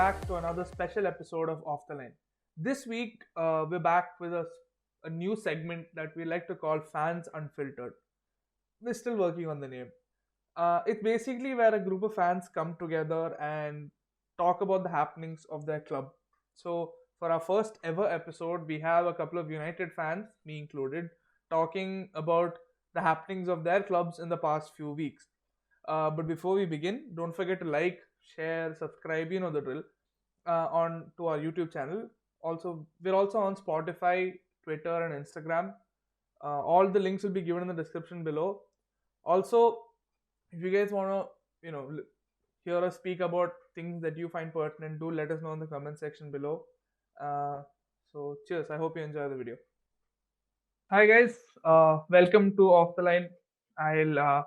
back to another special episode of Off the Line. This week, we're back with a new segment that we like to call Fans Unfiltered. We're still working on the name. It's basically where a group of fans come together and talk about the happenings of their club. So, for our first ever episode, we have a couple of United fans, me included, talking about the happenings of their clubs in the past few weeks. But before we begin, don't forget to like, share, subscribe, you know the drill, on to our YouTube channel. Also, we're also on Spotify, Twitter, and Instagram. All the links will be given in the description below. Also, if you guys want to, hear us speak about things that you find pertinent, do let us know in the comment section below. Cheers. I hope you enjoy the video. Hi guys, welcome to Off the Line. I'll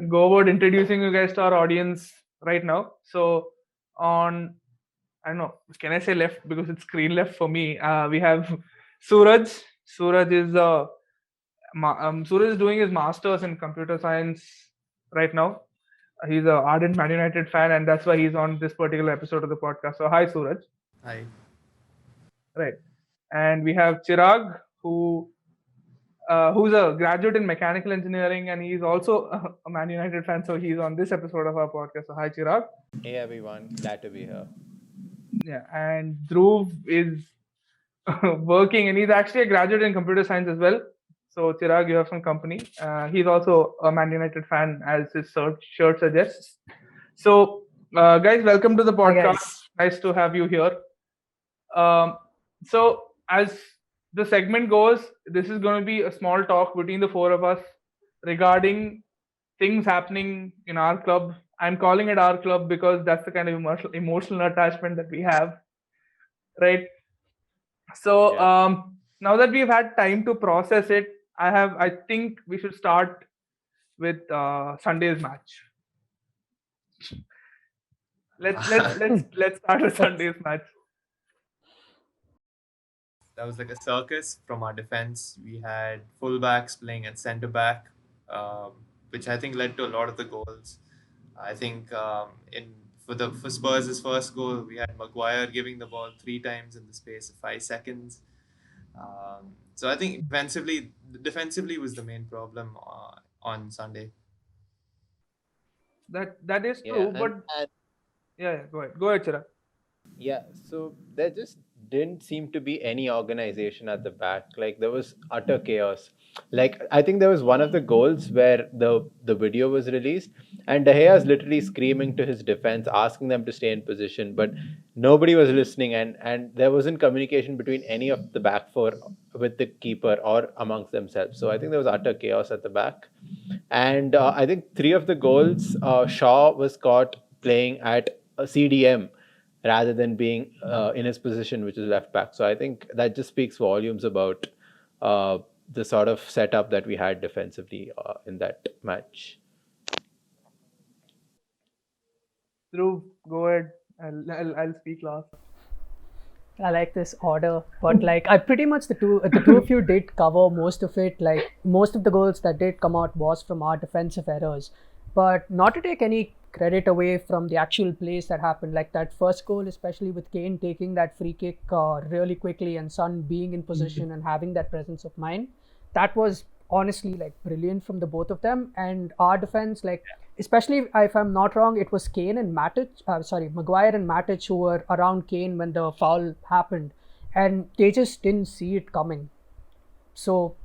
go about introducing you guys to our audience right now. So on, I don't know, can I say left because it's screen left for me? We have Suraj. Suraj is doing his masters in computer science right now. He's an ardent Man United fan, and that's why he's on this particular episode of the podcast. So hi, Suraj. Hi. Right, and we have Chirag, who's a graduate in mechanical engineering, and he's also a Man United fan. So he's on this episode of our podcast. So hi, Chirag. Hey everyone, glad to be here. Yeah, and Dhruv is working, and he's actually a graduate in computer science as well. So Chirag, you have some company. He's also a Man United fan, as his shirt suggests. So, guys, welcome to the podcast. Nice to have you here. So, as the segment goes, this is going to be a small talk between the four of us regarding things happening in our club. I'm calling it our club because that's the kind of emotional attachment that we have, right? So now that we've had time to process it, I think we should start with Sunday's match. Let's start with Sunday's match. That was like a circus from our defense. We had fullbacks playing at centre back, which I think led to a lot of the goals. I think for Spurs' first goal, we had Maguire giving the ball 3 times in the space of 5 seconds. So I think defensively was the main problem on Sunday. That is true, but go ahead, Chirag. Yeah, so there just didn't seem to be any organization at the back. Like there was utter chaos. Like I think there was one of the goals where the video was released and De Gea's literally screaming to his defense, asking them to stay in position, but nobody was listening, and there wasn't communication between any of the back four with the keeper or amongst themselves. So I think there was utter chaos at the back. And I think 3 of the goals, Shaw was caught playing at a CDM rather than being in his position, which is left back. So I think that just speaks volumes about the sort of setup that we had defensively in that match. Dhruv, go ahead. I'll speak last. I like this order, but like I pretty much the two of you did cover most of it. Like most of the goals that did come out was from our defensive errors, but not to take any credit away from the actual plays that happened. Like that first goal, especially with Kane taking that free kick really quickly and Son being in position and having that presence of mind, that was honestly like brilliant from the both of them. And our defense, like especially if I'm not wrong, it was Maguire and Matic who were around Kane when the foul happened, and they just didn't see it coming. So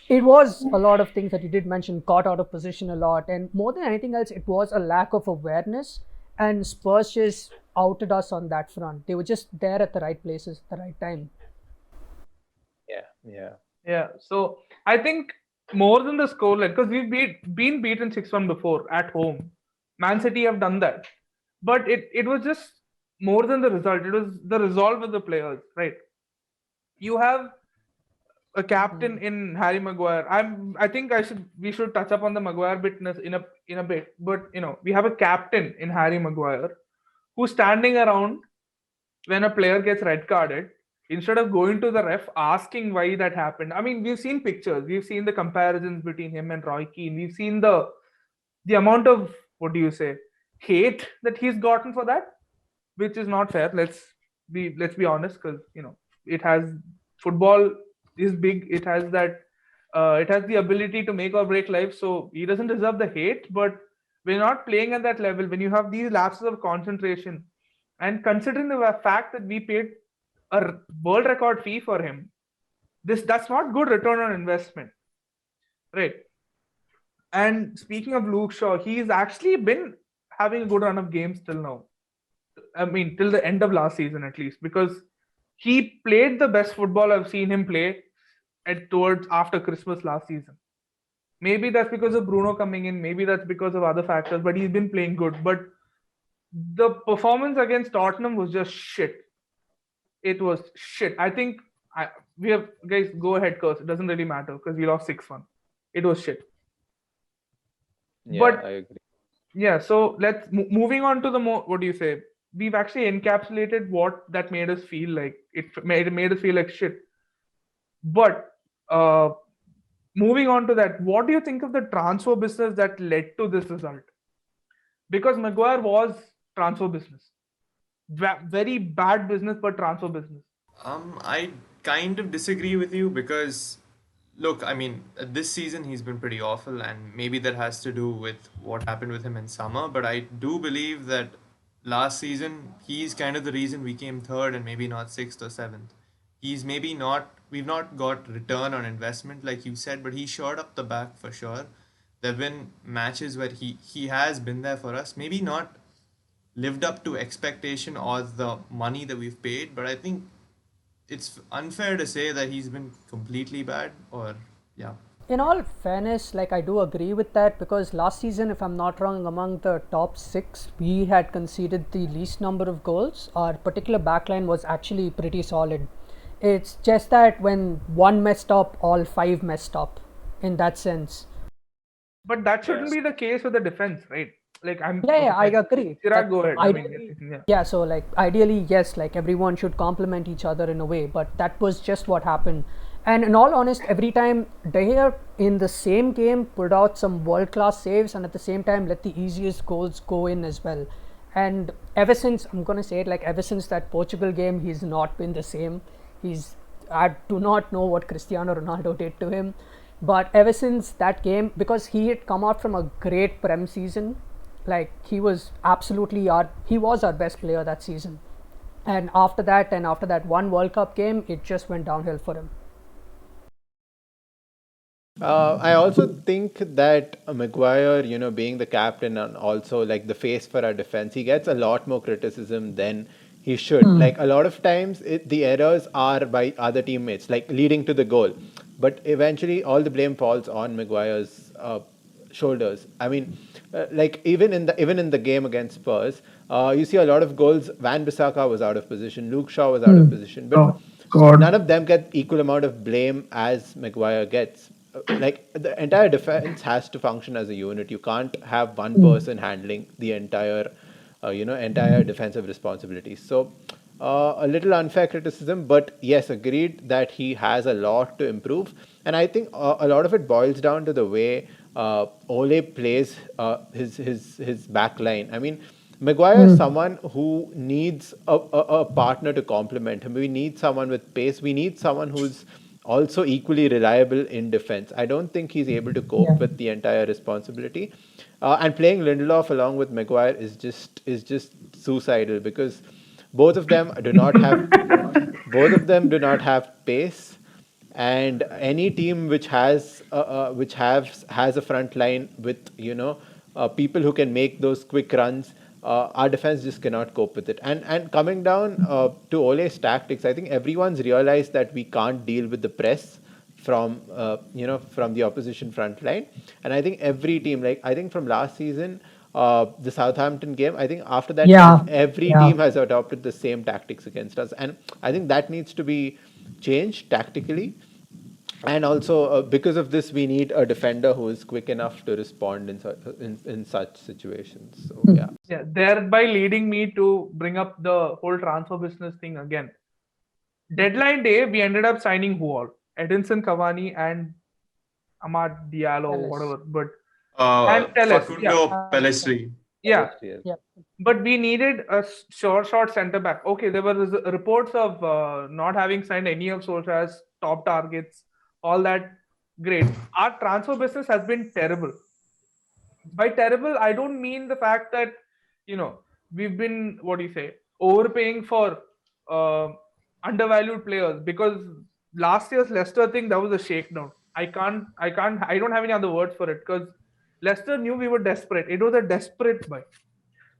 it was a lot of things that you did mention, caught out of position a lot, and more than anything else, it was a lack of awareness, and Spurs just outed us on that front. They were just there at the right places at the right time. Yeah. So I think more than the score, like because we've been beaten 6-1 before at home. Man City have done that, but it was just more than the result. It was the resolve of the players, right? You have a captain in Harry Maguire. I think we should touch up on the Maguire bit in a bit, but we have a captain in Harry Maguire who's standing around when a player gets red carded instead of going to the ref asking why that happened. I mean, we've seen pictures, we've seen the comparisons between him and Roy Keane, we've seen the amount of hate that he's gotten for that. which is not fair. Let's be honest, because it has football is big. It has that it has the ability to make or break life. So he doesn't deserve the hate. But we're not playing at that level when you have these lapses of concentration, and considering the fact that we paid a world record fee for him, that's not good return on investment, right? And speaking of Luke Shaw, he's actually been having a good run of games till now. I mean, till the end of last season at least, because he played the best football I've seen him play towards after Christmas last season. Maybe that's because of Bruno coming in. Maybe that's because of other factors. But he's been playing good. But the performance against Tottenham was just shit. It was shit. I think we have guys go ahead, curse. It doesn't really matter because we lost 6-1. It was shit. Yeah, But I agree. yeah, so let's moving on to the more. What do you say? We've actually encapsulated what that made us feel like. It made us feel like shit. But moving on to that, what do you think of the transfer business that led to this result? Because Maguire was transfer business, very bad business, but transfer business. I kind of disagree with you because, look, I mean, this season he's been pretty awful, and maybe that has to do with what happened with him in summer. But I do believe that last season he's kind of the reason we came third and maybe not sixth or seventh. He's maybe not, we've not got return on investment like you said, but he shored up the back for sure. There have been matches where he has been there for us. Maybe not lived up to expectation or the money that we've paid, but I think it's unfair to say that he's been completely bad or yeah. In all fairness, like I do agree with that, because last season, if I'm not wrong, among the top six, we had conceded the least number of goals. Our particular backline was actually pretty solid. It's just that when one messed up, all five messed up in that sense. But that shouldn't Yes. be the case with the defense, right? Like I'm Yeah, I like, agree. Chirag, That go ahead. I mean, ideally, yeah. yeah, so like ideally, yes, like everyone should complement each other in a way, but that was just what happened. And in all honest, every time De Gea in the same game pulled out some world class saves and at the same time let the easiest goals go in as well. And ever since, I'm gonna say it, like ever since that Portugal game, he's not been the same. He's I do not know what Cristiano Ronaldo did to him, but ever since that game, because he had come out from a great Prem season, like he was our best player that season. And after that one World Cup game, it just went downhill for him. I also think that Maguire, being the captain and also like the face for our defense, he gets a lot more criticism than he should. Like a lot of times, the errors are by other teammates, like leading to the goal, but eventually all the blame falls on Maguire's shoulders. I mean, like even in the game against Spurs, you see a lot of goals. Van Bissaka was out of position. Luke Shaw was out of position, but Oh God. none of them get equal amount of blame as Maguire gets. Like the entire defense has to function as a unit. You can't have one person handling the entire defensive responsibilities. So a little unfair criticism, but yes, agreed that he has a lot to improve. And I think a lot of it boils down to the way Ole plays his back line. I mean, Maguire is someone who needs a partner to complement him. We need someone with pace. We need someone who's also equally reliable in defense. I don't think he's able to cope with the entire responsibility. And playing Lindelof along with Maguire is just suicidal because both of them do not have pace, and any team which has a front line with people who can make those quick runs, our defense just cannot cope with it. And coming down to Ole's tactics, I think everyone's realized that we can't deal with the press from the opposition front line. And I think every team, like I think from last season, the Southampton game, I think after that game, every team has adopted the same tactics against us, and I think that needs to be changed tactically. And also, because of this, we need a defender who is quick enough to respond in such situations. So yeah. Yeah, thereby leading me to bring up the whole transfer business thing again. Deadline day, we ended up signing who all? Edinson Cavani and Amad Diallo, Ellis. whatever. But and Telles, yeah, Facundo Pellistri. Yeah, LHTL. Yeah. but we needed a short center back. Okay, there were reports of not having signed any of Solskjaer's top targets, all that. Great. Our transfer business has been terrible. By terrible, I don't mean the fact that we've been, what do you say, overpaying for uh, undervalued players, because last year's Leicester thing, that was a shakedown. I don't have any other words for it, because Leicester knew we were desperate. It was a desperate buy.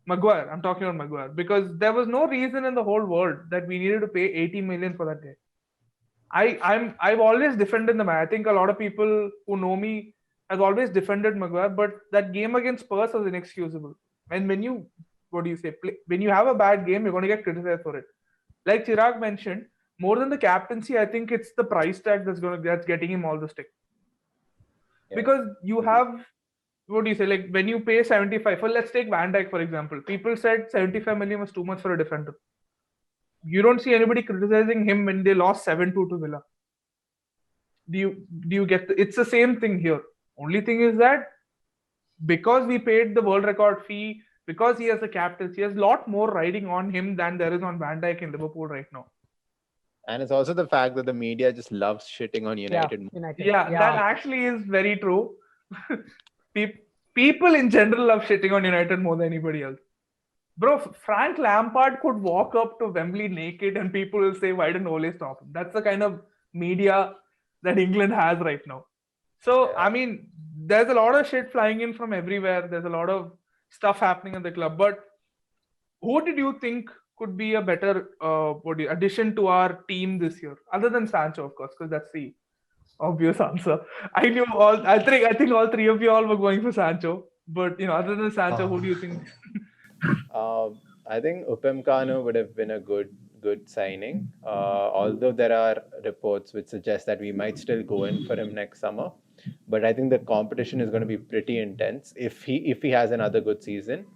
Maguire, I'm talking about Maguire, because there was no reason in the whole world that we needed to pay 80 million for that guy. I've always defended the man. I think a lot of people who know me has always defended Maguire, but that game against Spurs was inexcusable. And when you, what do you say, when you have a bad game, you're going to get criticized for it. Like Chirag mentioned, more than the captaincy, I think it's the price tag that's getting him all the stick. Yeah. Because you have, what do you say, like when you pay 75 for, let's take Van Dijk for example. People said 75 million was too much for a defender. You don't see anybody criticizing him when they lost 7-2 to Villa. Do you get it's the same thing here. Only thing is that because we paid the world record fee, because he has a captain, he has a lot more riding on him than there is on Van Dijk in Liverpool right now. And it's also the fact that the media just loves shitting on United. Yeah, that actually is very true. People in general love shitting on United more than anybody else. Bro, Frank Lampard could walk up to Wembley naked and people will say, why didn't Ole stop him? That's the kind of media that England has right now. So, Yeah. I mean, there's a lot of shit flying in from everywhere. There's a lot of stuff happening in the club. But who did you think could be a better addition to our team this year? Other than Sancho, of course, because that's the obvious answer. I think all three of you all were going for Sancho. But, other than Sancho, who do you think? I think Upamecano would have been a good signing. Although there are reports which suggest that we might still go in for him next summer, but I think the competition is going to be pretty intense if he has another good season.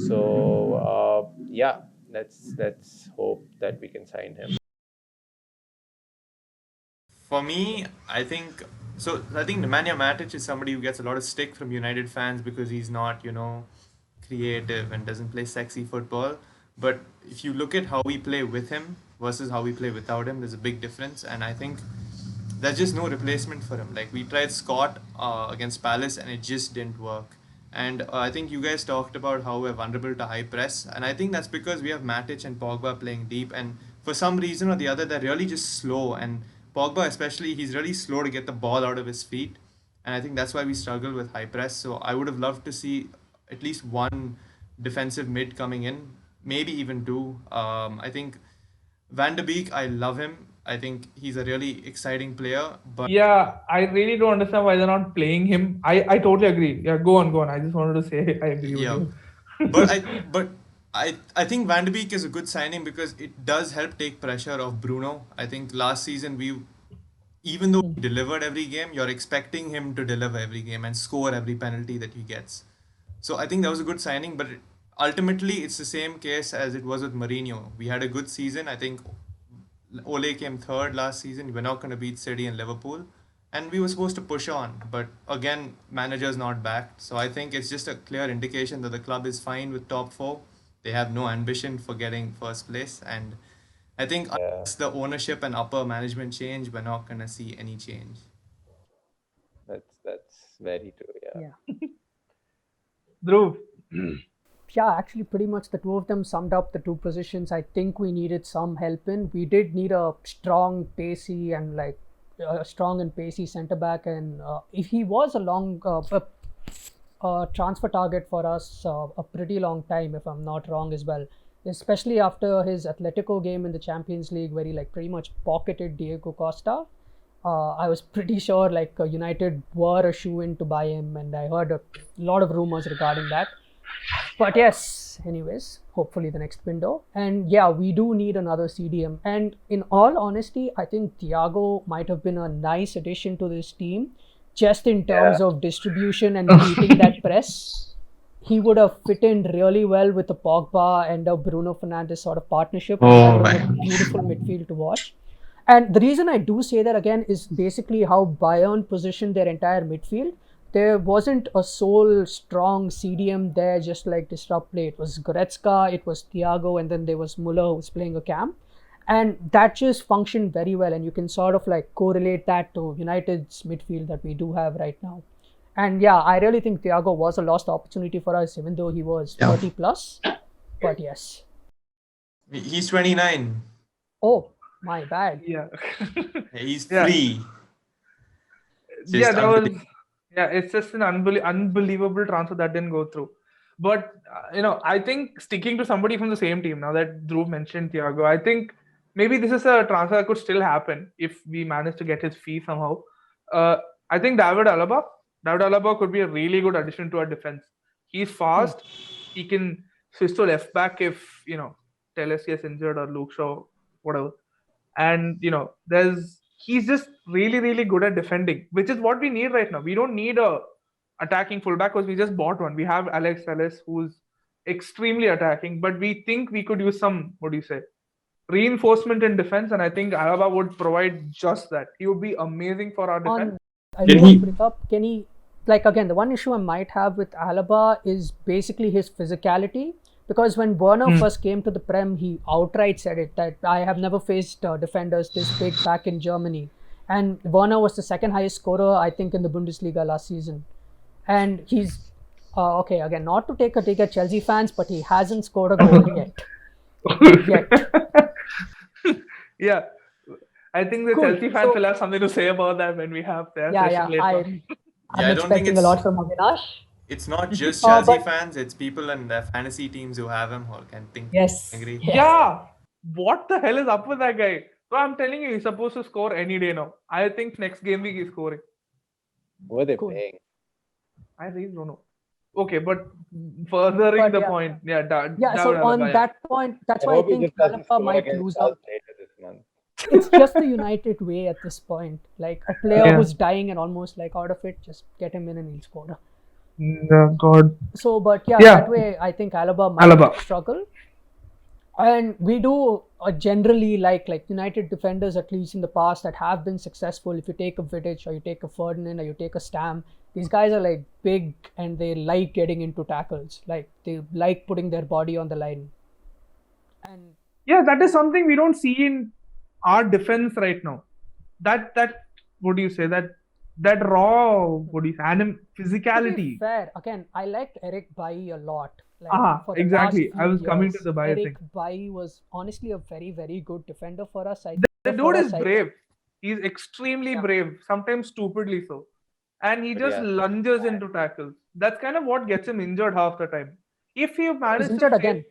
So yeah, let's hope that we can sign him. For me, I think so. I think Nemanja Matic is somebody who gets a lot of stick from United fans because he's not, creative and doesn't play sexy football. But if you look at how we play with him versus how we play without him, there's a big difference. And I think there's just no replacement for him. Like we tried Scott against Palace and it just didn't work. And I think you guys talked about how we're vulnerable to high press, and I think that's because we have Matic and Pogba playing deep, and for some reason or the other, they're really just slow. And Pogba, especially, he's really slow to get the ball out of his feet, and I think that's why we struggle with high press. So I would have loved to see at least one defensive mid coming in, maybe even two. I think Van de Beek, I love him. I think he's a really exciting player, but Yeah, I really don't understand why they're not playing him. I totally agree. Yeah, go on. I just wanted to say I agree with yeah, you. but I think Van de Beek is a good signing because it does help take pressure off Bruno. I think last season even though he delivered every game, you're expecting him to deliver every game and score every penalty that he gets. So I think that was a good signing, but ultimately it's the same case as it was with Mourinho. We had a good season. I think Ole came third last season. We're not going to beat City and Liverpool. And we were supposed to push on. But again, manager's not back. So I think it's just a clear indication that the club is fine with top four. They have no ambition for getting first place. And I think unless the ownership and upper management change, we're not going to see any change. That's very true. Yeah. Dhruv. Yeah, actually, pretty much the two of them summed up the two positions I think we needed some help in. We did need a strong, pacey, and a strong and pacey centre back, and if he was a transfer target for us a pretty long time, if I'm not wrong as well. Especially after his Atletico game in the Champions League, where he pretty much pocketed Diego Costa. I was pretty sure United were a shoe-in to buy him, and I heard a lot of rumors regarding that. But yes, anyways, hopefully the next window. And yeah, we do need another CDM. And in all honesty, I think Thiago might have been a nice addition to this team, just in terms of distribution and beating that press. He would have fit in really well with the Pogba and a Bruno Fernandes sort of partnership. That would have been a beautiful midfield to watch. And the reason I do say that again is basically how Bayern positioned their entire midfield. there wasn't a sole strong CDM there just like disrupt play. It was Goretzka, it was Thiago, and then there was Muller who was playing a cam. And that just functioned very well, and you can sort of like correlate that to United's midfield that we do have right now. And yeah, I really think Thiago was a lost opportunity for us, even though he was 30 plus. But yes. He's 29. Oh, my bad. Yeah. He's Yeah. free. Yeah, that was. Yeah, it's just an unbelievable transfer that didn't go through. But I think sticking to somebody from the same team, now that Dhruv mentioned Thiago, I think maybe this is a transfer that could still happen if we manage to get his fee somehow. I think David Alaba could be a really good addition to our defense. He's fast. He can switch to left back if Telles gets injured or Luke Shaw, whatever. And he's just really, really good at defending, which is what we need right now. We don't need a attacking fullback because we just bought one. We have Alex Telles, who's extremely attacking, but we think we could use some, reinforcement in defense, and I think Alaba would provide just that. He would be amazing for our defense. I want to bring up, can he, like, again, the one issue I might have with Alaba is basically his physicality. Because when Werner first came to the Prem, he outright said it, that I have never faced defenders this big back in Germany. And Werner was the second highest scorer, I think, in the Bundesliga last season. And he's, okay, again, not to take a dig at Chelsea fans, but he hasn't scored a goal yet. Yeah. I think the Chelsea fans will have something to say about that when we have their session later. I'm expecting a lot from Avinash. It's not just Chelsea fans, it's people in their fantasy teams who have him who can think. Yes. Agree. Yeah. What the hell is up with that guy? So I'm telling you, he's supposed to score any day now. I think next game week he's scoring. Who are they playing? I really don't know. Okay, but furthering the point. So on that point, that's why I think Alaba might lose out. This month. It's just the United way at this point. Like a player who's dying and almost like out of it, just get him in and he'll score. God. So, but that way I think Alaba might struggle. And we do generally like United defenders, at least in the past, that have been successful. If you take a Vidic or you take a Ferdinand or you take a Stam, these guys are like big and they like getting into tackles. Like they like putting their body on the line. And yeah, that is something we don't see in our defense right now. That what do you say? That raw, physicality. To be fair, again, I liked Eric Bailly a lot. Exactly. I was coming to the Bailly thing. Eric Bailly was honestly a very, very good defender for us. The dude is brave. He's extremely brave, sometimes stupidly so. And he just lunges into tackles. That's kind of what gets him injured half the time. If he manages to again.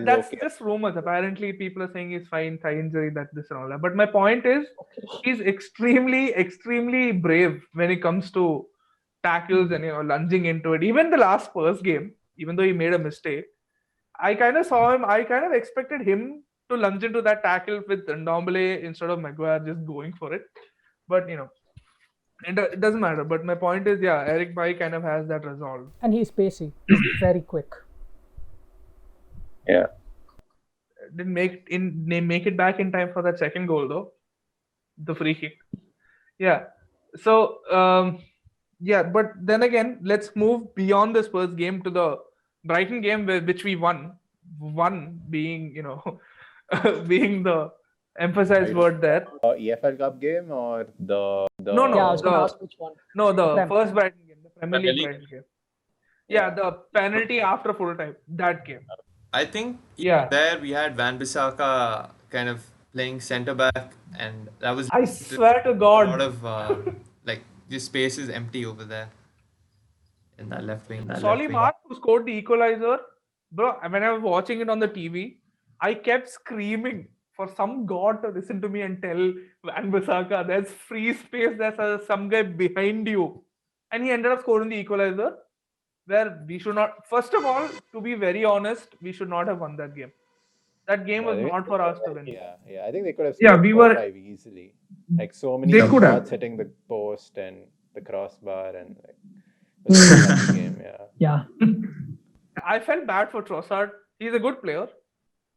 That's just rumors. Apparently, people are saying he's fine, thigh injury, this and all that. But my point is, he's extremely, extremely brave when it comes to tackles and lunging into it. Even the last Spurs game, even though he made a mistake, I kind of saw him. I kind of expected him to lunge into that tackle with Ndombele instead of Maguire just going for it. But it doesn't matter. But my point is, Eric Bailly kind of has that resolve. And he's pacey. He's very quick. Yeah. Didn't make it back in time for that second goal though. The free kick. Yeah. So but then again, let's move beyond the Spurs game to the Brighton game which we won. One being, being the emphasized word there. EFL Cup game or the No. Yeah, I was going to ask which one. No, the first Brighton game, the Premier League Brighton game. Yeah, the penalty after full time. That game. I think there we had Wan-Bissaka kind of playing centre back, and that was. I swear to God. A lot of just space is empty over there in that left wing. Solly Mark, who scored the equalizer, bro. When I was watching it on the TV, I kept screaming for some god to listen to me and tell Wan-Bissaka, there's free space. There's some guy behind you, and he ended up scoring the equalizer. Where we should not, first of all, to be very honest, we should not have won that game. That game was not for us to win. Yeah. I think they could have scored 4-5 easily. Like so many shots hitting the post and the crossbar and the game. Yeah. I felt bad for Trossard. He's a good player,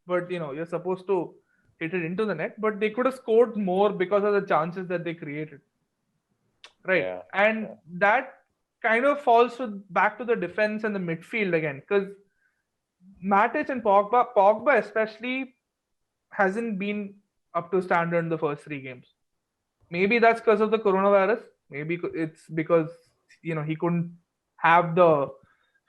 but you're supposed to hit it into the net. But they could have scored more because of the chances that they created. right? Yeah. And that kind of falls back to the defense and the midfield again, because Matic and Pogba especially hasn't been up to standard in the first three games. Maybe that's because of the coronavirus. Maybe it's because he couldn't have the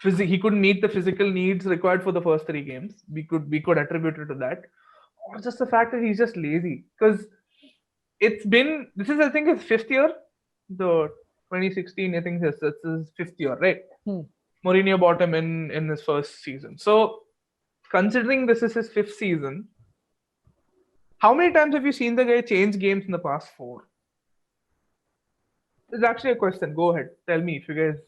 he couldn't meet the physical needs required for the first three games. We could attribute it to that, or just the fact that he's just lazy. Because this is I think his fifth year. The 2016 I think it's his fifth year, right? Hmm. Mourinho bought him in his first season. So considering this is his fifth season, how many times have you seen the guy change games in the past four? It's actually a question. Go ahead. Tell me if you guys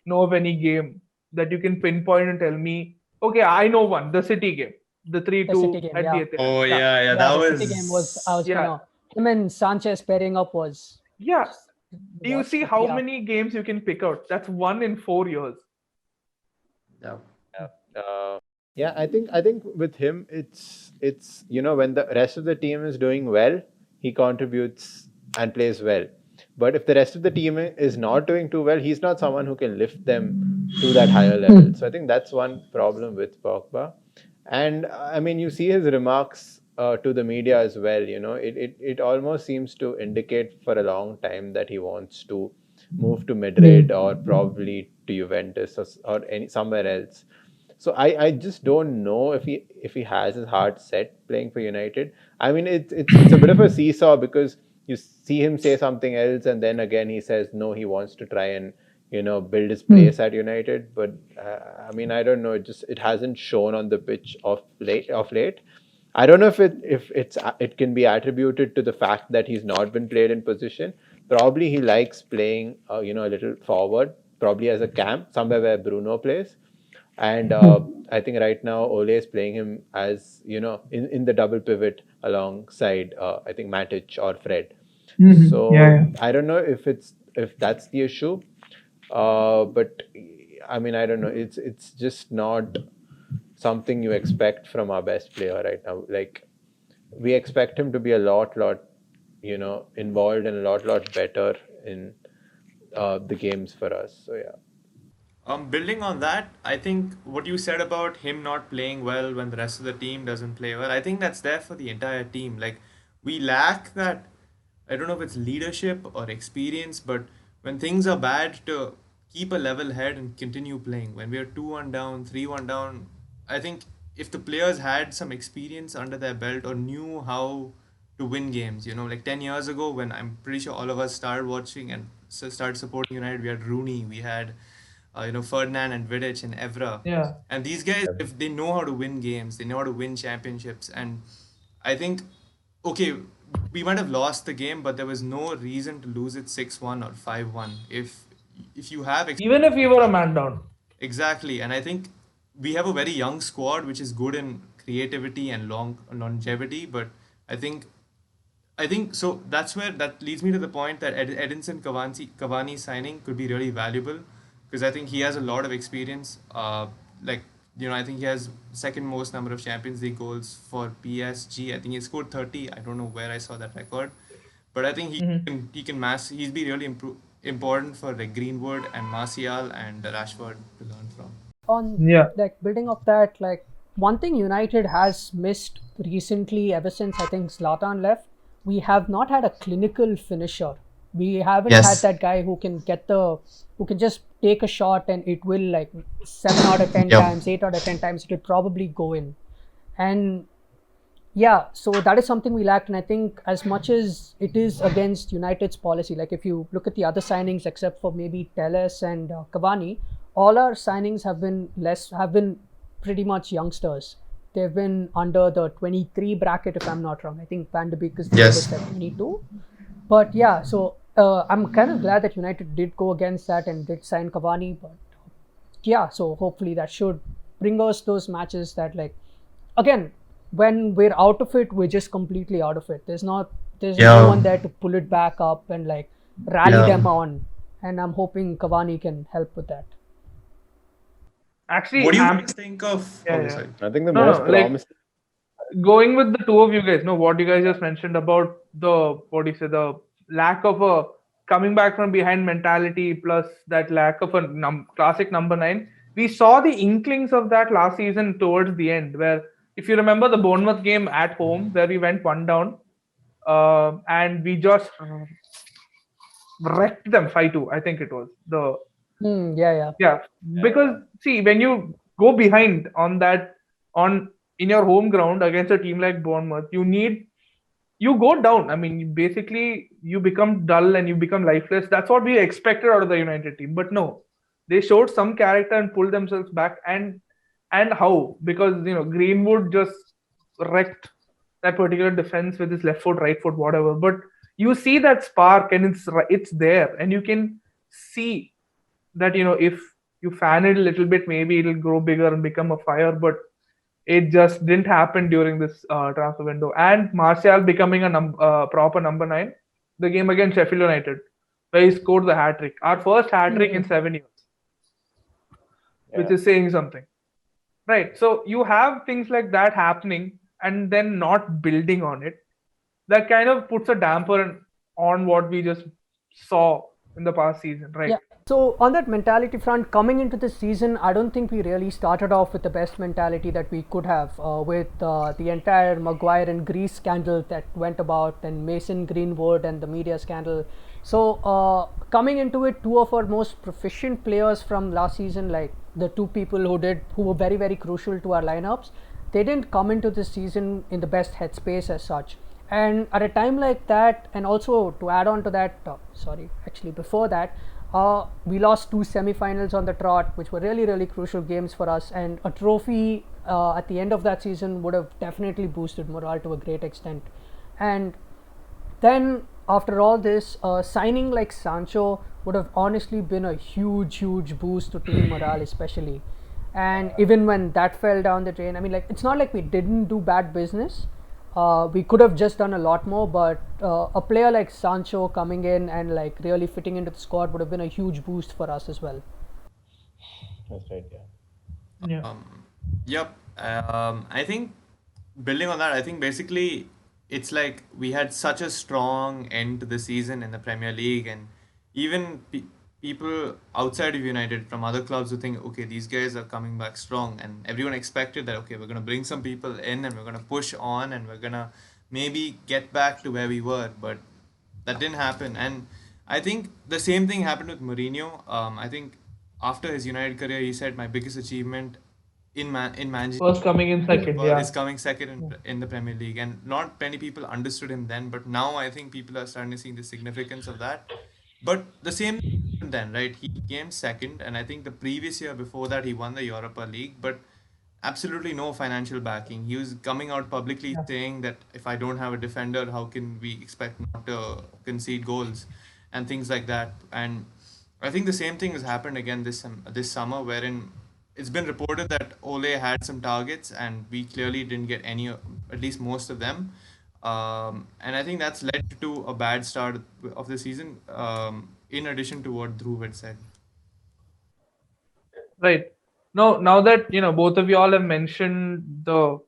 know of any game that you can pinpoint and tell me. Okay, I know one. The City game. The The City 3-2 game, at the yeah. Etihad. Oh Yeah. yeah, Yeah, that the City game was, I was was. Yeah. gonna, him and Sanchez pairing up was Yeah. just Do you see watched it. how Yeah. many games you can pick out? That's one in 4 years. Yeah. Yeah, I think with him it's when the rest of the team is doing well, he contributes and plays well. But if the rest of the team is not doing too well, he's not someone who can lift them to that higher level. So I think that's one problem with Pogba. And I mean, you see his remarks to the media as well. It almost seems to indicate for a long time that he wants to move to Madrid or probably to Juventus or somewhere else. So I just don't know if he has his heart set playing for United. I mean, it's a bit of a seesaw because you see him say something else, and then again he says no, he wants to try and build his place at United. But I mean, I don't know. It hasn't shown on the pitch of late. I don't know if it can be attributed to the fact that he's not been played in position. Probably he likes playing a little forward, probably as a cam somewhere where Bruno plays. And I think right now Ole is playing him as in the double pivot alongside I think Matic or Fred. So I don't know if that's the issue, but I mean I don't know. It's just not something you expect from our best player right now. Like we expect him to be a lot involved and a lot better in the games for us. So yeah. Building on that, I think what you said about him not playing well when the rest of the team doesn't play well, I think that's there for the entire team. Like, we lack that, I don't know if it's leadership or experience, but when things are bad, to keep a level head and continue playing. When we are 2-1 down, 3-1 down, I think if the players had some experience under their belt or knew how to win games, like 10 years ago when I'm pretty sure all of us started watching and started supporting United, we had Rooney, we had Ferdinand and Vidic and Evra. Yeah. And these guys, if they know how to win games, they know how to win championships. And I think, okay, we might have lost the game, but there was no reason to lose it 6-1 or 5-1. If you have Even if we were a man down. exactly, and I think we have a very young squad which is good in creativity and longevity, but I think so. That's where that leads me to the point that Edinson Cavani signing could be really valuable because I think he has a lot of experience. Like I think he has second most number of Champions League goals for PSG. I think he scored 30. I don't know where I saw that record, but I think he's be really important for like Greenwood and Martial and Rashford to learn from. On Yeah. like building up that, like one thing United has missed recently ever since I think Zlatan left, we have not had a clinical finisher. We haven't had that guy who can just take a shot and it will, like, 7 out of 10 Yep. times, 8 out of 10 times it will probably go in. And yeah, so that is something we lacked, and I think as much as it is against United's policy, like if you look at the other signings except for maybe Telles and Cavani, all our signings have been pretty much youngsters. They've been under the 23 bracket, if I'm not wrong. I think Van de Beek is Yes. at 22. But yeah, so I'm kind of glad that United did go against that and did sign Cavani. But yeah, so hopefully that should bring us those matches that, like, again, when we're out of it, we're just completely out of it. There's no one there to pull it back up and like rally them on. And I'm hoping Cavani can help with that. Actually, What do you guys think of? Yeah, okay, yeah. sorry. I think the No, most no, like- promising. going with the two of you guys, what you guys just mentioned about the lack of a coming back from behind mentality plus that lack of a classic number nine. We saw the inklings of that last season towards the end, where if you remember the Bournemouth game at home where we went one down, and we just wrecked them 5-2. I think it was the Yeah, yeah. yeah, because see, when you go behind on that on in your home ground against a team like Bournemouth, you go down. I mean, basically, you become dull and you become lifeless. That's what we expected out of the United team. But no, they showed some character and pulled themselves back. And how? Because Greenwood just wrecked that particular defense with his left foot, right foot, whatever. But you see that spark, and it's there, and you can see that if you fan it a little bit, maybe it'll grow bigger and become a fire. But it just didn't happen during this transfer window. And Martial becoming a proper number nine, the game against Sheffield United, where he scored the hat trick, our first hat trick in 7 years, which is saying something, right? So you have things like that happening, and then not building on it. That kind of puts a damper on what we just saw in the past season, right? Yeah. So on that mentality front, coming into this season, I don't think we really started off with the best mentality that we could have, with the entire Maguire and Greece scandal that went about, and Mason Greenwood and the media scandal. So coming into it, two of our most proficient players from last season, like the two people who were very, very crucial to our lineups, they didn't come into this season in the best headspace as such. And at a time like that, and also to add on to that, before that, we lost two semi-finals on the trot, which were really, really crucial games for us. And a trophy at the end of that season would have definitely boosted morale to a great extent. And then after all this, signing like Sancho would have honestly been a huge, huge boost to team morale, especially. And even when that fell down the drain, I mean, like, it's not like we didn't do bad business. We could have just done a lot more, but a player like Sancho coming in and like really fitting into the squad would have been a huge boost for us as well. That's right, yeah. Yeah. Yep. I think building on that, I think basically it's like we had such a strong end to the season in the Premier League, and even people outside of United from other clubs who think, okay, these guys are coming back strong, and everyone expected that, okay, we're going to bring some people in and we're going to push on and we're going to maybe get back to where we were, but that didn't happen. And I think the same thing happened with Mourinho. I think after his United career, he said, my biggest achievement in Manchester First coming in second, well, yeah. is coming second in the Premier League, and not many people understood him then, but now I think people are starting to see the significance of that. But the same happened then, right? He came second, and I think the previous year before that he won the Europa League, but absolutely no financial backing. He was coming out publicly saying that if I don't have a defender, how can we expect not to concede goals and things like that. And I think the same thing has happened again this summer, wherein it's been reported that Ole had some targets and we clearly didn't get any, at least most of them. And I think that's led to a bad start of the season, in addition to what Dhruv had said. Right. No, now that both of you all have mentioned the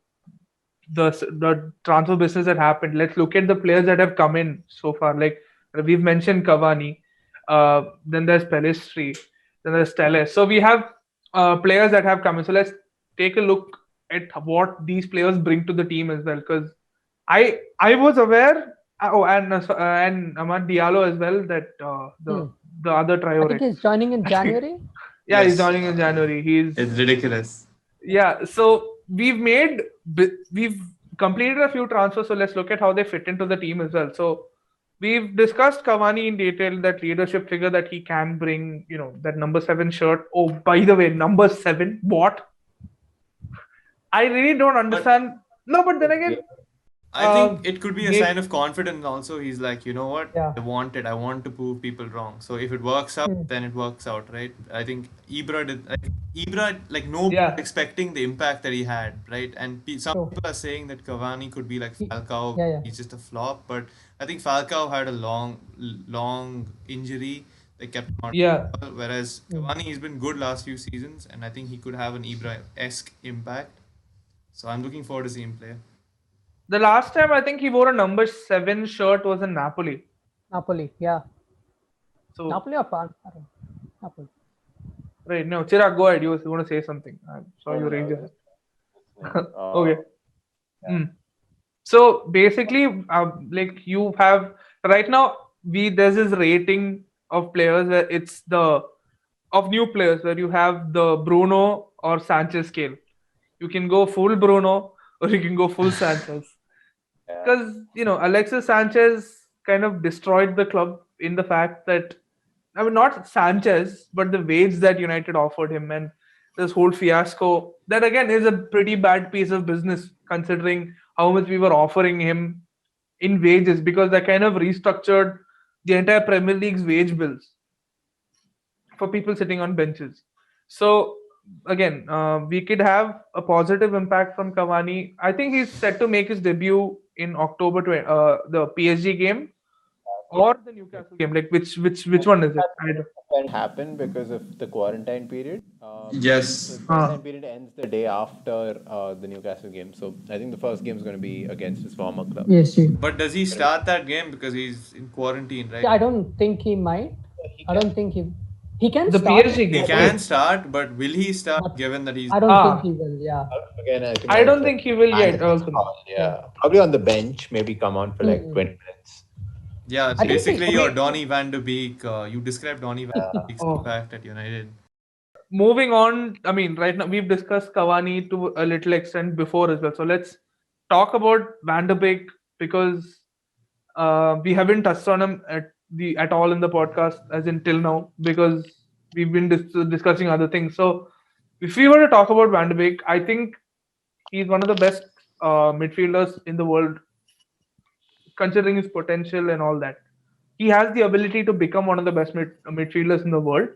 transfer business that happened, let's look at the players that have come in so far. Like we've mentioned Cavani, then there's Pellistri, then there's Telles. So we have players that have come in. So let's take a look at what these players bring to the team as well. Because I was aware. And Amad Diallo as well, that the other trio. I think he's joining in January. Yeah, he's Yes. joining in January. It's ridiculous. Yeah. So we've completed a few transfers. So let's look at how they fit into the team as well. So we've discussed Cavani in detail, that leadership figure that he can bring. That number 7 shirt. Oh, by the way, number 7. What? I really don't understand. No, but then again, I think it could be a may- sign of confidence also. He's like, you know what? Yeah. I want it. I want to prove people wrong. So if it works out, then it works out, right? I think Ibra, like no Yeah. expecting the impact that he had, right? And some people are saying that Cavani could be like Falcao. Yeah. He's just a flop, but I think Falcao had a long injury that kept him out. Yeah. Whereas Cavani, he's been good last few seasons, and I think he could have an Ibra-esque impact. So I'm looking forward to seeing him play. The last time I think he wore a number 7 shirt was in Napoli. Napoli, yeah. So Napoli or Pan? I don't know. Napoli. right, no, Chirag, go ahead. You was going to say something. I saw No, you no, no, I raise was your just hand. listening. Okay. Yeah. Mm. So basically, like you have right now, we there's this rating of players where it's the of new players where you have the Bruno or Sanchez scale. You can go full Bruno or you can go full Sanchez. Yeah. Because Alexis Sanchez kind of destroyed the club in the fact that, I mean, not Sanchez, but the wage that United offered him and this whole fiasco. That again is a pretty bad piece of business considering how much we were offering him in wages, because that kind of restructured the entire Premier League's wage bills for people sitting on benches. So again, we could have a positive impact from Cavani. I think he's set to make his debut in October, the PSG game or the Newcastle game. Like which one is it? I don't. Can happen because of the quarantine period. So Yes. the Uh, quarantine period ends the day after the Newcastle game. So I think the first game is going to be against his former club. Yes, So you. But does he start that game because he's in quarantine, Yeah, right? I don't think he might. he I can. don't think he can the start it. PSG He game, I don't. can right? start, but will he start But given that he's I don't think Ah, he will. Yeah. Again, I think I that's don't a think he will yet. manager's Also, call. Yeah. Yeah, probably on the bench, maybe come on for like Mm-mm. 20 minutes. yeah, it's I think see, he. basically I your mean, Donny van de Beek. You described Donny van de Beek's oh, impact at United. moving on. I mean, right now we've discussed Cavani to a little extent before as well. So let's talk about Van der Beek, because we haven't touched on him at all in the podcast as in till now, because we've been discussing other things. So if we were to talk about Van der Beek, I think he's one of the best midfielders in the world, considering his potential and all that. He has the ability to become one of the best midfielders in the world.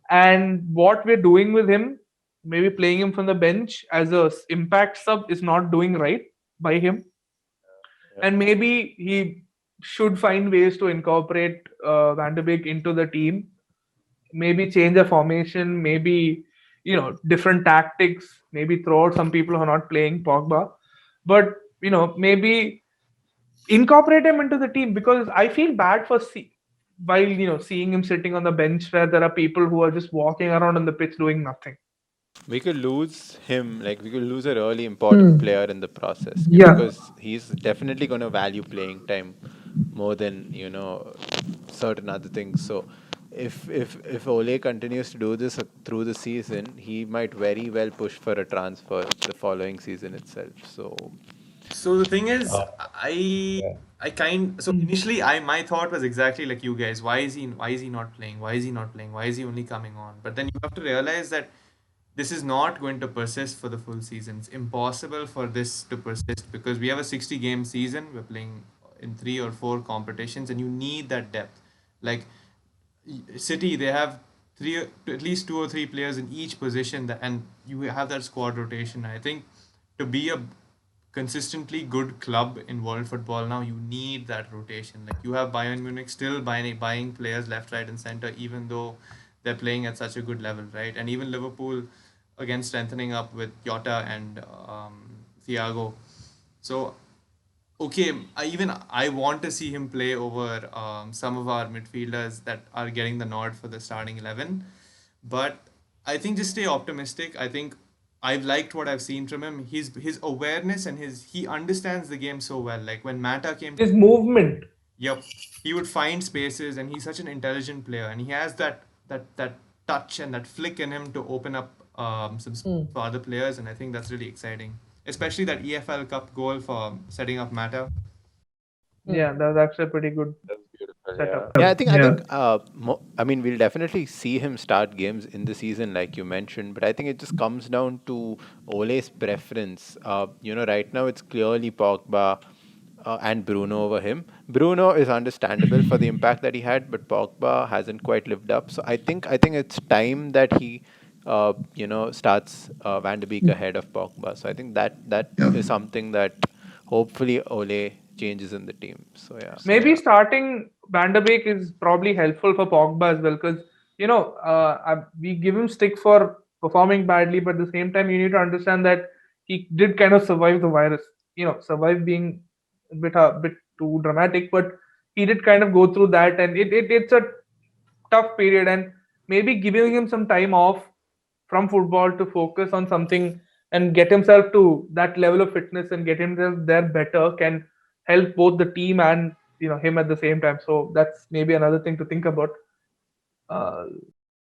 And what we're doing with him, maybe playing him from the bench as a impact sub, is not doing right by him. Yeah. And maybe he should find ways to incorporate Van de Beek into the team. Maybe change the formation. Maybe different tactics. Maybe throw out some people who are not playing Pogba, but maybe incorporate him into the team, because I feel bad for while seeing him sitting on the bench where there are people who are just walking around on the pitch doing nothing. We could lose him, like we could lose a really important Hmm. player in the process Yeah, because he's definitely going to value playing time more than certain other things. So if Ole continues to do this through the season, he might very well push for a transfer the following season itself. So So the thing is, uh, I yeah. I kind so mm. initially I my thought was exactly like you guys. Why is he not playing? Why is he not playing? Why is he only coming on? But then you have to realize that this is not going to persist for the full season. It's impossible for this to persist because we have a 60 game season. We're playing in 3 or 4 competitions, and you need that depth. Like City, they have at least 2 or 3 players in each position, and you have that squad rotation. I think to be a consistently good club in world football now, you need that rotation. Like you have Bayern Munich still buying players left, right, and center, even though they're playing at such a good level, right? And even Liverpool, again, strengthening up with Jota and Thiago. So okay, I want to see him play over some of our midfielders that are getting the nod for the starting 11. But I think just stay optimistic. I think I've liked what I've seen from him. His awareness and he understands the game so well. Like when Mata came to, His movement. yep, he would find spaces, and he's such an intelligent player, and he has that touch and that flick in him to open up some space Hmm. for other players, and I think that's really exciting. Especially that EFL Cup goal for setting up Mata. Hmm. Yeah, that's actually a pretty good That's beautiful. setup. Yeah. Yeah, I Yeah. think I mean we'll definitely see him start games in the season like you mentioned, but I think it just comes down to Ole's preference. Right now it's clearly Pogba and Bruno over him. Bruno is understandable for the impact that he had, but Pogba hasn't quite lived up. So I think it's time that he starts Van de Beek ahead of Pogba. So I think that Yep. is something that hopefully Ole changes in the team. So yeah. Maybe starting Van der Beek is probably helpful for Pogba as well, because we give him stick for performing badly, but at the same time you need to understand that he did kind of survive the virus. Survive being a bit too dramatic, but he did kind of go through that, and it's a tough period, and maybe giving him some time off from football to focus on something and get himself to that level of fitness and get himself there better can help both the team and him at the same time. So that's maybe another thing to think about. Uh,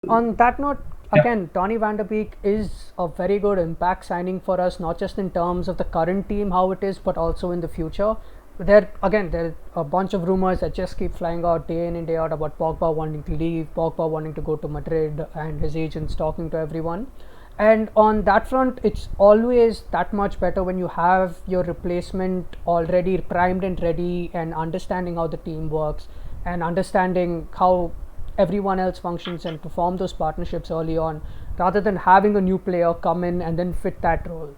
On that note, again, Tony van der Beek is a very good impact signing for us, not just in terms of the current team, how it is, but also in the future. There are a bunch of rumors that just keep flying out day in and day out about Pogba wanting to leave, Pogba wanting to go to Madrid, and his agents talking to everyone. And on that front, it's always that much better when you have your replacement already primed and ready and understanding how the team works and understanding how everyone else functions and to form those partnerships early on rather than having a new player come in and then fit that role.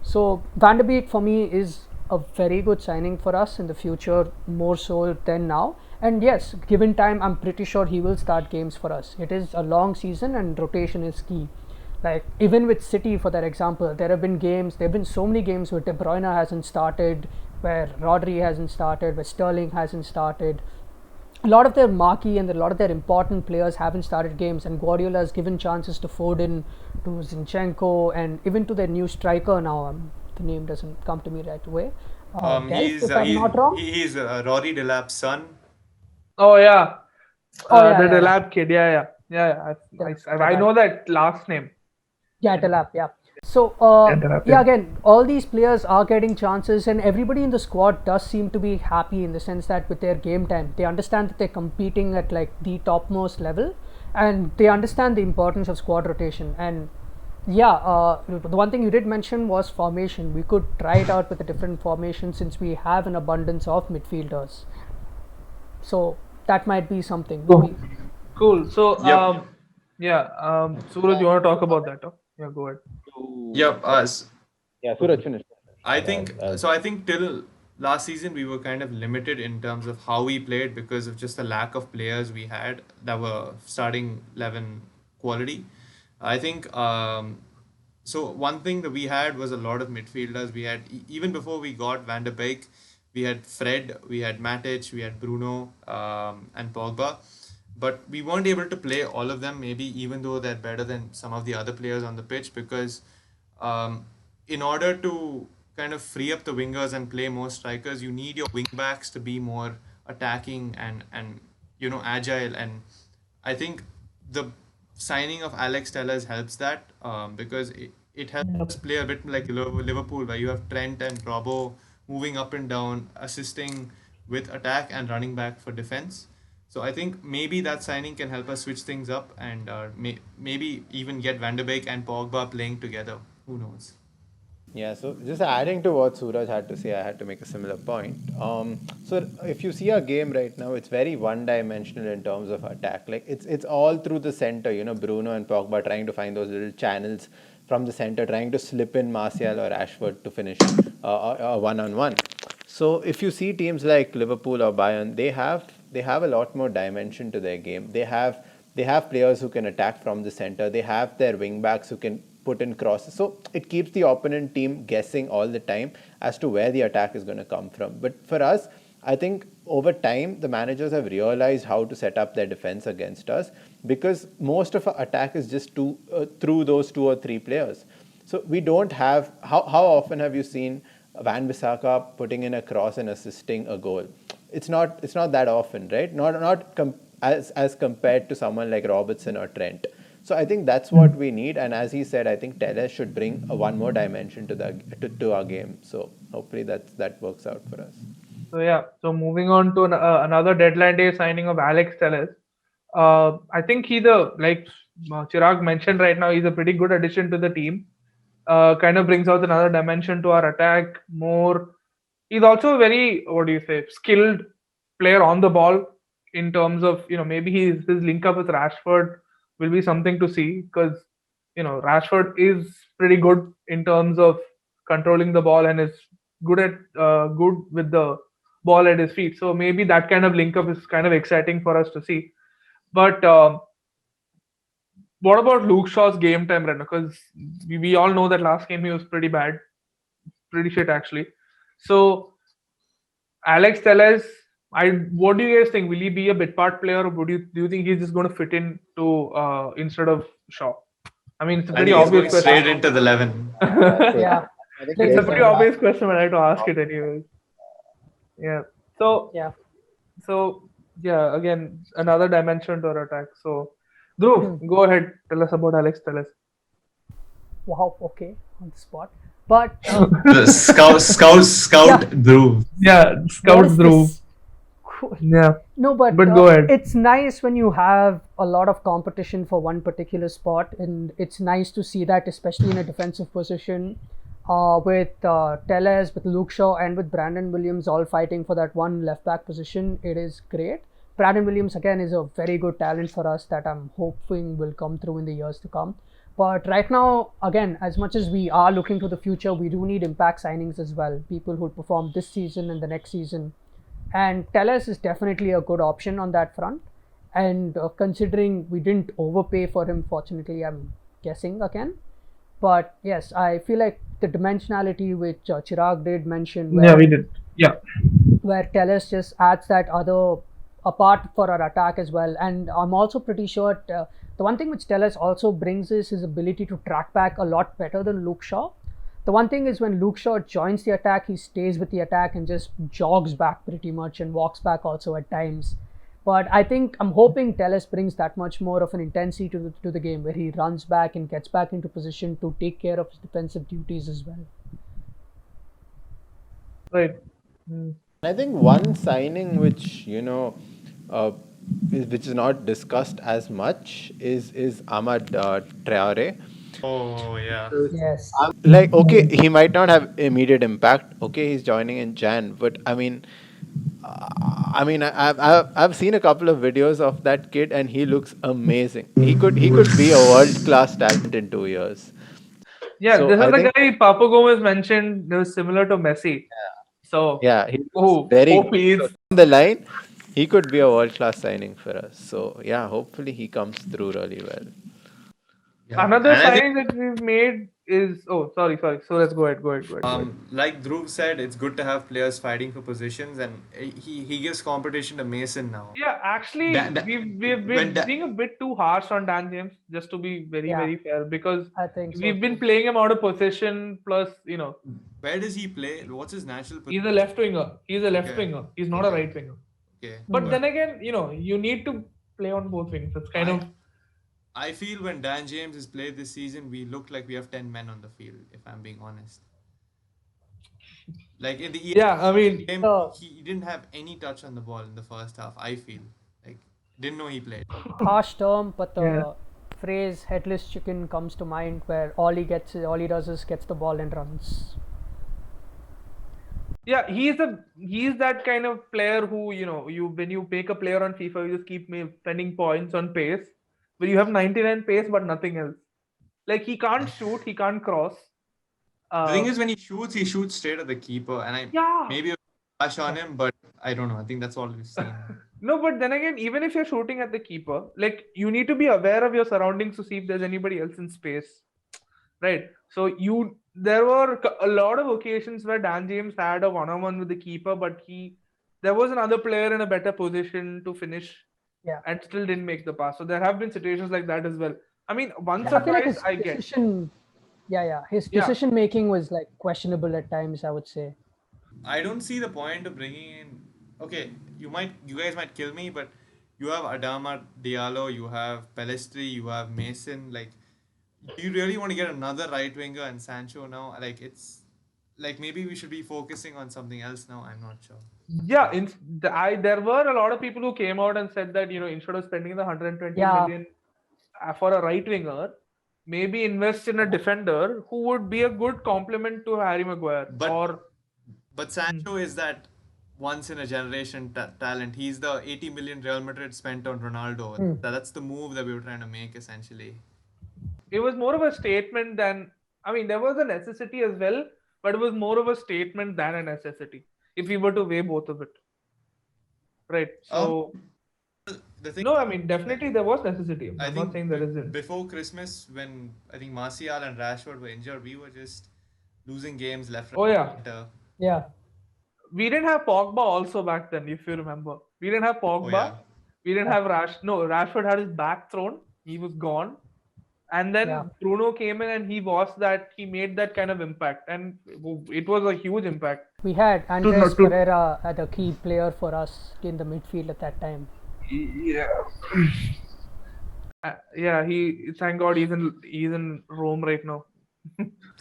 So Van de Beek for me is a very good signing for us in the future, more so than now. And yes, given time, I'm pretty sure he will start games for us. It is a long season and rotation is key. Like even with City, for that example, there have been so many games where De Bruyne hasn't started, where Rodri hasn't started, where Sterling hasn't started. A lot of their marquee and a lot of their important players haven't started games, and Guardiola has given chances to Foden, to Zinchenko, and even to their new striker now. The name doesn't come to me right away. Delph, He's if I'm not wrong. he's Rory Delap's son. oh yeah, Oh yeah, the yeah, yeah. Delap kid. Yeah. I Delap. know that last name. Yeah, Delap, yeah. So, Yeah, Delap. yeah, Yeah. again, all these players are getting chances, and everybody in the squad does seem to be happy in the sense that with their game time, they understand that they're competing at like the topmost level, and they understand the importance of squad rotation. And yeah, the one thing you did mention was formation. We could try it out with a different formation since we have an abundance of midfielders. So that might be something. Cool. Cool. So Yep. yeah, Suraj, you want to talk about that? Oh? Yeah, go ahead. Yep. Yeah, Suraj, finish. I think so. I think till last season we were kind of limited in terms of how we played because of just the lack of players we had that were starting 11 quality. I think so. One thing that we had was a lot of midfielders. We had even before we got Van der Beek, we had Fred, we had Matic, we had Bruno, and Pogba, but we weren't able to play all of them. Maybe even though they're better than some of the other players on the pitch because um, in order to kind of free up the wingers and play more strikers, you need your wing backs to be more attacking and agile. And I think the signing of Alex Tellers helps that because it helps us play a bit like Liverpool, where you have Trent and Robbo moving up and down, assisting with attack and running back for defense. So I think maybe that signing can help us switch things up and maybe even get Van der Beek and Pogba playing together. Who knows? Yeah, so just adding to what Suraj had to say, I had to make a similar point. So if you see our game right now, it's very one-dimensional in terms of attack. Like it's all through the center. Bruno and Pogba trying to find those little channels from the center, trying to slip in Martial or Ashford to finish a one-on-one. So if you see teams like Liverpool or Bayern, they have a lot more dimension to their game. They have players who can attack from the center. They have their wing backs who can put in crosses. So it keeps the opponent team guessing all the time as to where the attack is going to come from. But for us, I think over time the managers have realized how to set up their defense against us because most of our attack is just through those two or three players. So we don't have how often have you seen Van Bissaka putting in a cross and assisting a goal? It's not that often, right? As compared to someone like Robertson or Trent. So I think that's what we need. And as he said, I think Telles should bring one more dimension to our game. So hopefully that works out for us. So yeah, so moving on to another deadline day signing of Alex Telles. I think like Chirag mentioned right now, he's a pretty good addition to the team. Kind of brings out another dimension to our attack. More, he's also a very skilled player on the ball in terms of maybe his link up with Rashford will be something to see because Rashford is pretty good in terms of controlling the ball and is good with the ball at his feet. So maybe that kind of link up is kind of exciting for us to see. But what about Luke Shaw's game time run? Because we all know that last game he was pretty bad, pretty shit actually. So Alex Telles What do you guys think? Will he be a bit part player, or do you think he's just going to fit in to instead of Shaw? I mean, it's a I pretty think he's obvious going straight question. into the 11. Same. Yeah, I think It's plays a the based pretty on same. obvious question, but I had to ask it anyways. Yeah. So Yeah. so yeah, again, another dimension to our attack. So Dhruv, Hmm. go ahead. Tell us about Alex Telles. Wow. Okay, on the spot. But The scout yeah, Dhruv. Yeah, what Scout is Dhruv. this? Cool. Yeah, No, but but go ahead. it's nice when you have a lot of competition for one particular spot, and it's nice to see that, especially in a defensive position, with Telles, with Luke Shaw, and with Brandon Williams all fighting for that one left back position. It is great. Brandon Williams again is a very good talent for us that I'm hoping will come through in the years to come. But right now, again, as much as we are looking to the future, we do need impact signings as well. People who perform this season and the next season, and Tellus is definitely a good option on that front. And considering we didn't overpay for him, fortunately, I'm guessing again. But yes, I feel like the dimensionality which Chirag did mention, Yeah, we did. Yeah. where Tellus just adds that other a part for our attack as well. And I'm also pretty sure the one thing which Tellus also brings is his ability to track back a lot better than Luke Shaw. The one thing is when Luke Shaw joins the attack, he stays with the attack and just jogs back pretty much and walks back also at times. But I think I'm hoping Tellus brings that much more of an intensity to the game where he runs back and gets back into position to take care of his defensive duties as well. Right. Mm. I think one signing which uh, which is not discussed as much is Ahmad Traore. Oh yeah. Yes. Like, okay, he might not have immediate impact. Okay, he's joining in Jan, but I've seen a couple of videos of that kid, and he looks amazing. He could be a world class talent in 2 years. Yeah, So this is I the think, guy Papa Gomez mentioned. He was similar to Messi. So, yeah, he looks oh, very hope good. he So is. down the line, he could be a world class signing for us. So yeah, hopefully he comes through really well. Yeah. Another And I think signing that we've made is. Oh, sorry. So let's go ahead. Go ahead. like Dhruv said, it's good to have players fighting for positions, and he gives competition to Mason now. Yeah, actually, Da, da, we've when been da, being a bit too harsh on Dan James, just to be Yeah, very fair, because I think so we've been too. playing him out of position. Plus, where does he play? What's his natural he's a position? left winger. He's a left Okay, winger. He's not a okay, right winger. okay. But But then again, you need to play on both wings. It's kind I of I feel when Dan James has played this season, we look like we have 10 men on the field. If I'm being honest, like in the yeah. I mean, game, Uh, he didn't have any touch on the ball in the first half. I feel like didn't know he played. Harsh term, but yeah, the phrase "headless chicken" comes to mind, where all he does is gets the ball and runs. yeah. He's that kind of player who you when you make a player on FIFA, you just keep spending points on pace, where you have 99 pace but nothing else. Like he can't shoot, he can't cross. The thing Uh, is, when he shoots straight at the keeper, and I yeah. maybe a flash on Yeah, him, but I don't know. I think that's all we've seen. No, but then again, even if you're shooting at the keeper, like you need to be aware of your surroundings to see if there's anybody else in space, right? So there were a lot of occasions where Dan James had a one-on-one with the keeper, but there was another player in a better position to finish, yeah, and still didn't make the pass. So there have been situations like that as well. I mean, once yeah. or I feel like twice his I get, decision, yeah, his yeah, decision making was like questionable at times, I would say. I don't see the point of bringing in. Okay, you guys might kill me, but you have Adama Diallo, you have Pelestri, you have Mason. Like, do you really want to get another right winger and Sancho now? Like, it's like maybe we should be focusing on something else now. I'm not sure. yeah. There were a lot of people who came out and said that instead of spending the 120 Yeah, million for a right winger, maybe invest in a defender who would be a good complement to Harry Maguire. But Or but Hmm. Sancho is that once in a generation talent. He's the 80 million Real Madrid spent on Ronaldo. That's the move that we were trying to make essentially. it was more of a statement than, I mean, there was a necessity as well, but it was more of a statement than a necessity if we were to weigh both of it, right? Um, So the thing no, I mean, definitely there was necessity. I I'm not think saying there isn't. before Christmas, when I think Martial and Rashford were injured, we were just losing games left, Oh right, yeah, center. yeah. we didn't have Pogba also back then, if you remember. We didn't have Oh, Pogba. yeah. We didn't have Rashford had his back thrown. He was gone. And then Yeah. Bruno came in and he made that kind of impact. And it was a huge impact. We had To, Andres to, Pereira as a key player for us in the midfield at that time. yeah. Yeah, thank God he's in Rome right now.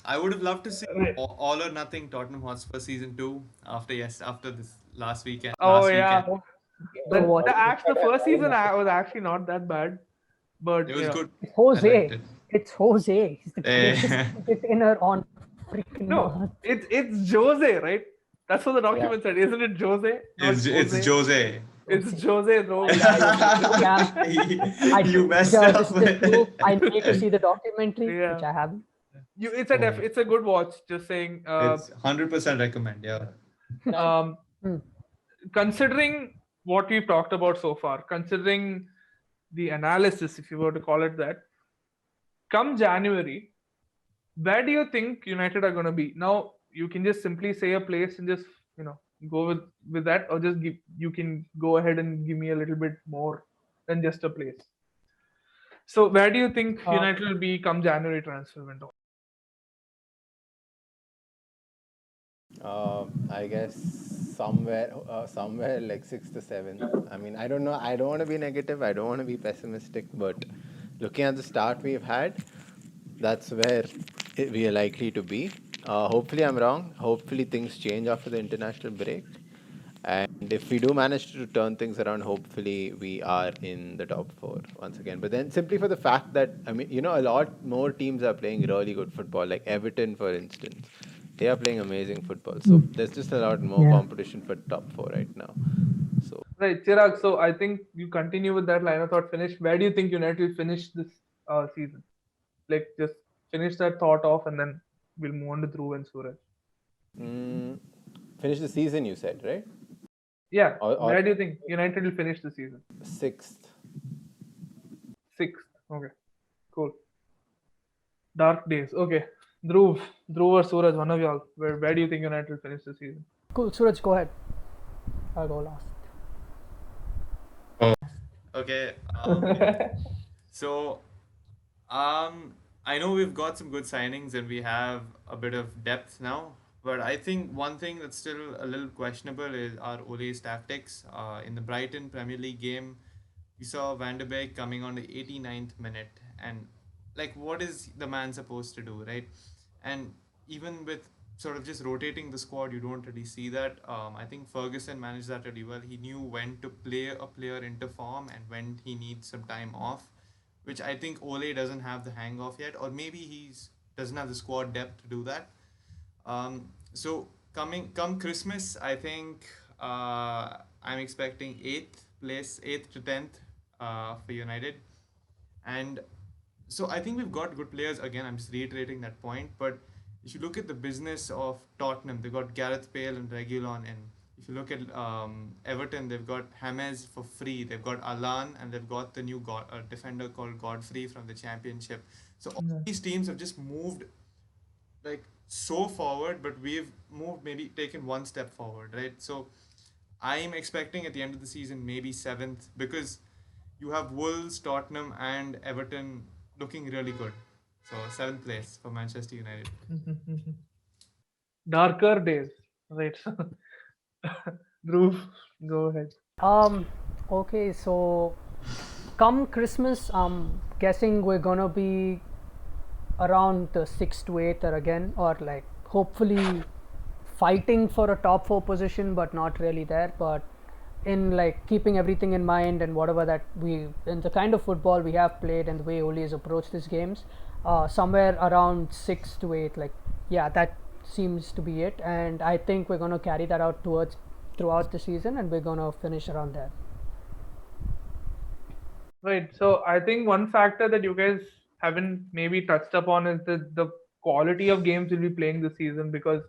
I would have loved to see Right. All or Nothing Tottenham Hotspur season 2 after this last weekend. Oh Last yeah. weekend, So what? The first season was actually not that bad, but it was yeah. good. It's I liked Jose. it. It's Jose. He's the greatest Eh, entertainer on freaking No, earth. it's Jose, right? That's what the Yeah. document said, isn't it? Jose, not it's Jose. Jose. It's Jose, bro. Damn. I You messed up. this is the proof. I need to see the documentary, which Yeah, I haven't. it's a good watch. Just saying. It's 100% recommend. Yeah. Um, Hmm. Considering what we've talked about so far, considering the analysis, if you were to call it that, come January, where do you think United are going to be? Now, you can just simply say a place and just go with that, or just you can go ahead and give me a little bit more than just a place. So, where do you think United will be come January transfer window? I guess somewhere like 6th to 7th. I mean, I don't know. I don't want to be negative. I don't want to be pessimistic. But looking at the start we've had, that's where we are likely to be. Hopefully, I'm wrong. Hopefully, things change after the international break. And if we do manage to turn things around, hopefully we are in the top 4 once again. But then simply for the fact that, I mean, a lot more teams are playing really good football, like Everton, for instance. They are playing amazing football. So there's just a lot more competition for top 4 right now. So Right, Chirag. So, I think you continue with that line of thought. Finish. Where do you think United will finish this season? Like, just finish that thought off, and then we'll move on to Dhruv and Suraj. finish the season, you said, right? Yeah. Or Where do you think United will finish the season? 6th. 6th. Okay. Cool. Dark days. Okay. Dhruv or Suraj, one of y'all. Where do you think United will finish the season? Cool. Suraj, go ahead. I'll go last. Okay. So, I know we've got some good signings and we have a bit of depth now, but I think one thing that's still a little questionable is our Ole's tactics. In the Brighton Premier League game, we saw Van de Beek coming on the 89th minute, and like, what is the man supposed to do, right? And even with sort of just rotating the squad, you don't really see that. I think Ferguson managed that really well. He knew when to play a player into form and when he needs some time off, which I think Ole doesn't have the hang of yet, or maybe he's doesn't have the squad depth to do that. So come Christmas, I think I'm expecting eighth to 10th for United, and so I think we've got good players. Again, I'm just reiterating that point, but if you look at the business of Tottenham, they've got Gareth Bale and Reguilon, and if you look at Everton, they've got James for free. They've got Alan, and they've got the new defender called Godfrey from the Championship. So all these teams have just moved like so forward, but we've moved maybe taken one step forward, right? So I'm expecting at the end of the season maybe 7th, because you have Wolves, Tottenham, and Everton looking really good. So 7th place for Manchester United. Darker days. Right. Dhruv, go ahead. Okay, so come Christmas, I'm guessing we're gonna be around the 6th to 8th again, or like hopefully fighting for a top 4 position, but not really there. But in like keeping everything in mind and whatever that we in the kind of football we have played and the way Oli has approached these games, somewhere around 6 to 8, like yeah, that seems to be it. And I think we're gonna carry that out throughout the season, and we're gonna finish around there. Right. So I think one factor that you guys haven't maybe touched upon is the quality of games we'll be playing this season, because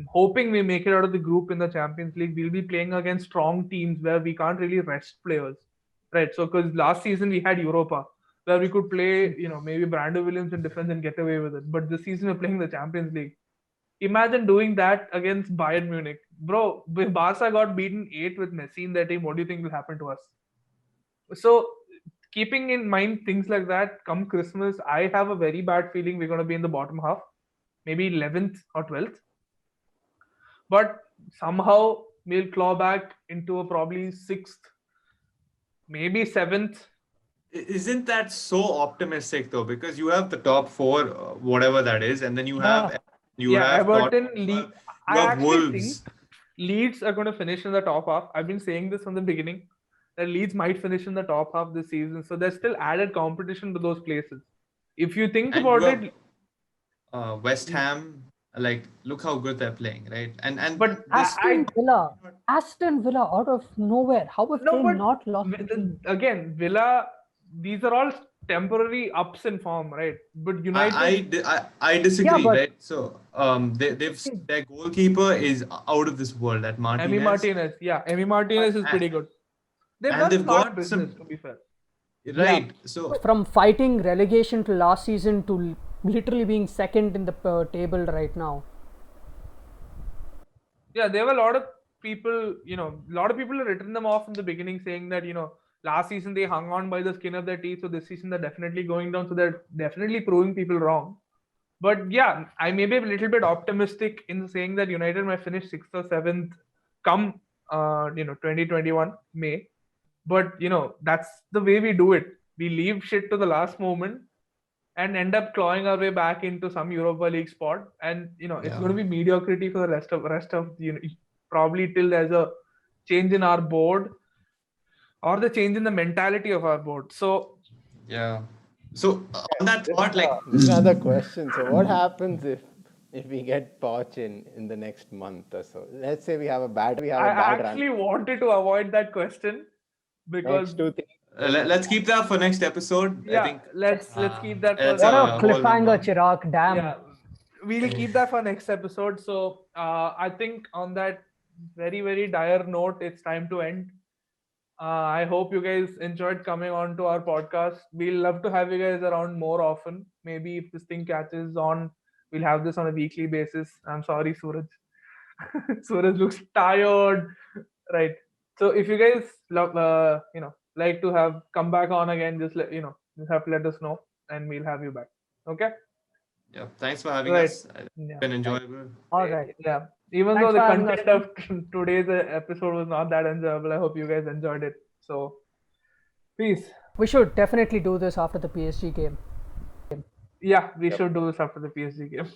hoping we make it out of the group in the Champions League, we'll be playing against strong teams where we can't really rest players. Right. So because last season we had Europa where we could play, maybe Brandon Williams in defense and get away with it. But this season we're playing the Champions League. Imagine doing that against Bayern Munich. Bro, if Barca got beaten 8 with Messi in their team, what do you think will happen to us? So, keeping in mind things like that, come Christmas, I have a very bad feeling we're going to be in the bottom half, maybe 11th or 12th. But somehow we'll claw back into a probably 6th, maybe 7th. Isn't that so optimistic though? Because you have the top four, whatever that is, and then Yeah. you Yeah, have Everton, Tottenham, I you have actually think Wolves. Leeds are going to finish in the top half. I've been saying this from the beginning that Leeds might finish in the top half this season. So there's still added competition to those places. If you think And you about have it, West Ham. Like, look how good they're playing, right? And but this Aston Villa out of nowhere. How have no, they but not lost? again, Villa, these are all temporary ups in form, right? But United, I Yeah, disagree, but right? So their goalkeeper is out of this world, that Emi Martinez, Martinez, yeah, Emi Martinez is and, pretty good. They've and done they've smart got business, some to be fair. yeah, right. So from fighting relegation to last season to literally being second in the table right now. Yeah, there were a lot of people, a lot of people have written them off in the beginning saying that, last season they hung on by the skin of their teeth. So this season they're definitely going down. So they're definitely proving people wrong. But yeah, I may be a little bit optimistic in saying that United might finish 6th or 7th come, 2021 May. But, that's the way we do it. We leave shit to the last moment and end up clawing our way back into some Europa League spot. And it's yeah, going to be mediocrity for the rest of probably till there's a change in our board or the change in the mentality of our board. So yeah. So on that Just, thought, like just another question. So, what happens if we get Poch in the next month or so? Let's say we have a I bad run. actually wanted to avoid that question because Next 2 3 let's keep that for next episode. I yeah, think let's keep that for that's What a a whole cliffhanger, number. Chirag. Damn. yeah, we'll keep that for next episode. So I think on that very very dire note, it's time to end. I hope you guys enjoyed coming on to our podcast. We'll love to have you guys around more often. Maybe if this thing catches on, we'll have this on a weekly basis. I'm sorry, Suraj. Suraj looks tired. Right. So if you guys love, like to have come back on again, just have to let us know, and we'll have you back. Okay. Yeah, thanks for having Right. us. It's Yeah. been enjoyable. All right. Yeah. Even though Thanks the for having us, content man. of today's episode was not that enjoyable, I hope you guys enjoyed it. So, peace. We should definitely do this after the PSG game. Yeah, we should do this after the PSG game.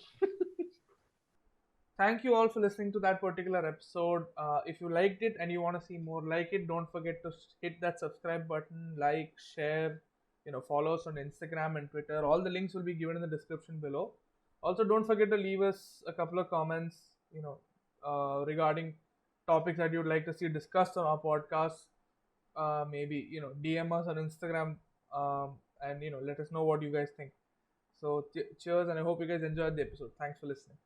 Thank you all for listening to that particular episode. If you liked it and you want to see more like it, don't forget to hit that subscribe button, like, share, follow us on Instagram and Twitter. All the links will be given in the description below. Also, don't forget to leave us a couple of comments, regarding topics that you'd like to see discussed on our podcast. Maybe DM us on Instagram, and let us know what you guys think. So cheers, and I hope you guys enjoyed the episode. Thanks for listening.